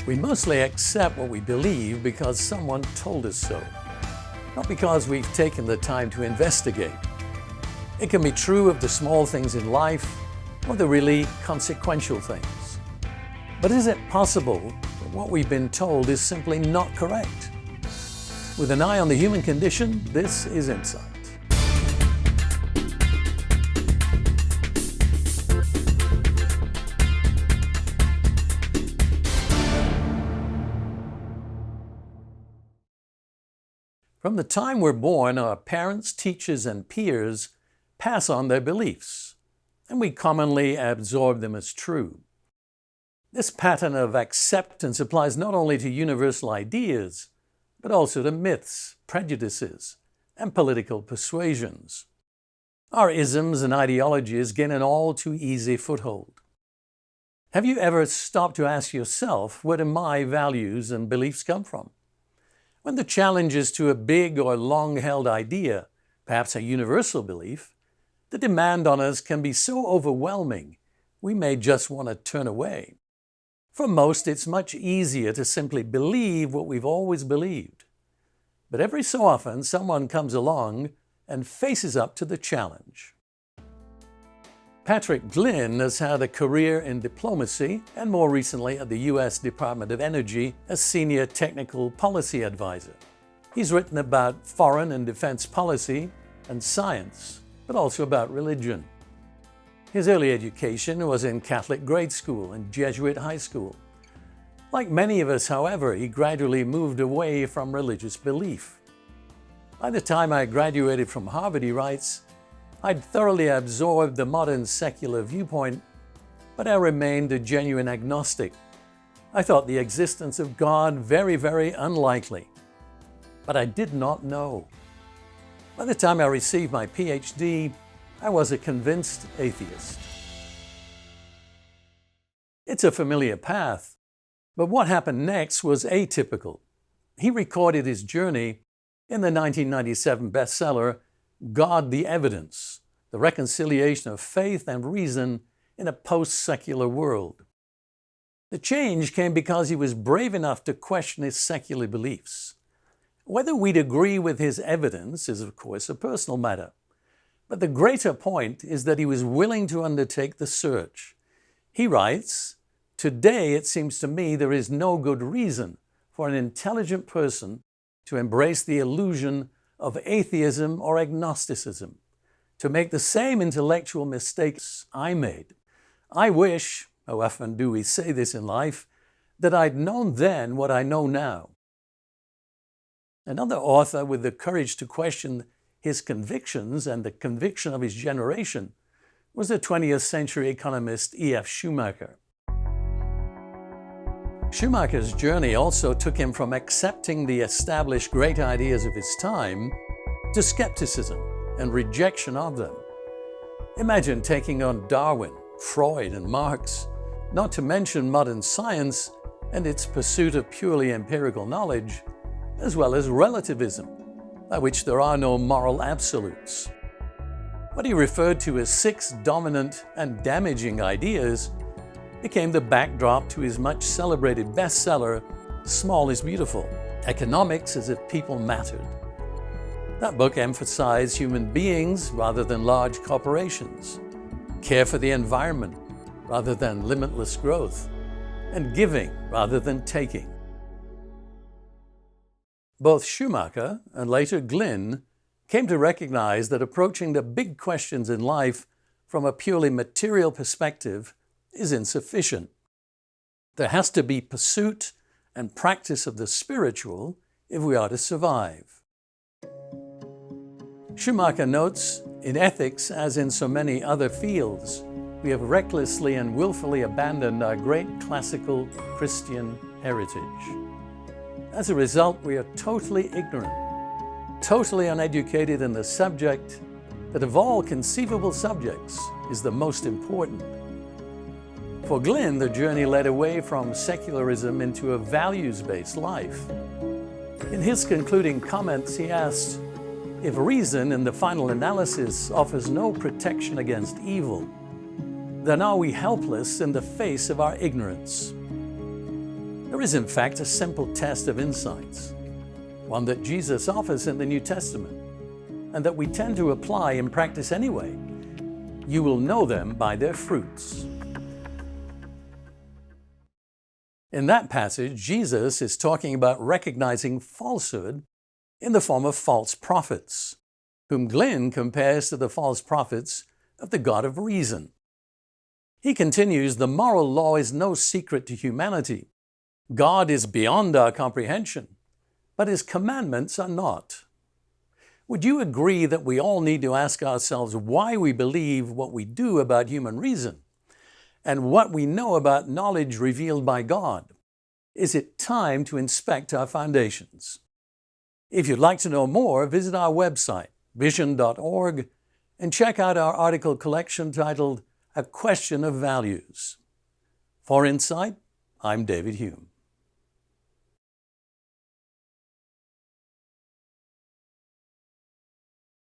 We mostly accept what we believe because someone told us so, not because we've taken the time to investigate. It can be true of the small things in life or the really consequential things. But is it possible that what we've been told is simply not correct? With an eye on the human condition, this is Insight. From the time we're born, our parents, teachers, and peers pass on their beliefs, and we commonly absorb them as true. This pattern of acceptance applies not only to universal ideas, but also to myths, prejudices, and political persuasions. Our isms and ideologies gain an all too easy foothold. Have you ever stopped to ask yourself, where do my values and beliefs come from? When the challenges to a big or long-held idea, perhaps a universal belief, the demand on us can be so overwhelming, we may just want to turn away. For most, it's much easier to simply believe what we've always believed. But every so often, someone comes along and faces up to the challenge. Patrick Glynn has had a career in diplomacy and more recently at the U.S. Department of Energy as Senior Technical Policy Advisor. He's written about foreign and defense policy and science, but also about religion. His early education was in Catholic grade school and Jesuit high school. Like many of us, however, he gradually moved away from religious belief. By the time I graduated from Harvard, he writes, I'd thoroughly absorbed the modern secular viewpoint, but I remained a genuine agnostic. I thought the existence of God very, very unlikely, but I did not know. By the time I received my PhD, I was a convinced atheist. It's a familiar path, but what happened next was atypical. He recorded his journey in the 1997 bestseller, God the Evidence, The Reconciliation of Faith and Reason in a Post-Secular World. The change came because he was brave enough to question his secular beliefs. Whether we'd agree with his evidence is, of course, a personal matter. But the greater point is that he was willing to undertake the search. He writes, Today it seems to me there is no good reason for an intelligent person to embrace the illusion of atheism or agnosticism, to make the same intellectual mistakes I made. I wish, how often do we say this in life, that I'd known then what I know now. Another author with the courage to question his convictions and the conviction of his generation was the 20th century economist E.F. Schumacher. Schumacher's journey also took him from accepting the established great ideas of his time to skepticism and rejection of them. Imagine taking on Darwin, Freud, and Marx, not to mention modern science and its pursuit of purely empirical knowledge, as well as relativism, by which there are no moral absolutes. What he referred to as 6 dominant and damaging ideas became the backdrop to his much celebrated bestseller, Small is Beautiful, Economics as if People Mattered. That book emphasized human beings rather than large corporations, care for the environment rather than limitless growth, and giving rather than taking. Both Schumacher and later Glynn came to recognize that approaching the big questions in life from a purely material perspective is insufficient. There has to be pursuit and practice of the spiritual if we are to survive. Schumacher notes, in ethics, as in so many other fields, we have recklessly and willfully abandoned our great classical Christian heritage. As a result, we are totally ignorant, totally uneducated in the subject that of all conceivable subjects is the most important. For Glynn, the journey led away from secularism into a values-based life. In his concluding comments, he asked, if reason in the final analysis offers no protection against evil, then are we helpless in the face of our ignorance? There is, in fact, a simple test of insights, one that Jesus offers in the New Testament, and that we tend to apply in practice anyway. You will know them by their fruits. In that passage, Jesus is talking about recognizing falsehood in the form of false prophets, whom Glynn compares to the false prophets of the God of reason. He continues, the moral law is no secret to humanity. God is beyond our comprehension, but His commandments are not. Would you agree that we all need to ask ourselves why we believe what we do about human reason and what we know about knowledge revealed by God? Is it time to inspect our foundations? If you'd like to know more, visit our website, vision.org, and check out our article collection titled A Question of Values. For Insight, I'm David Hume.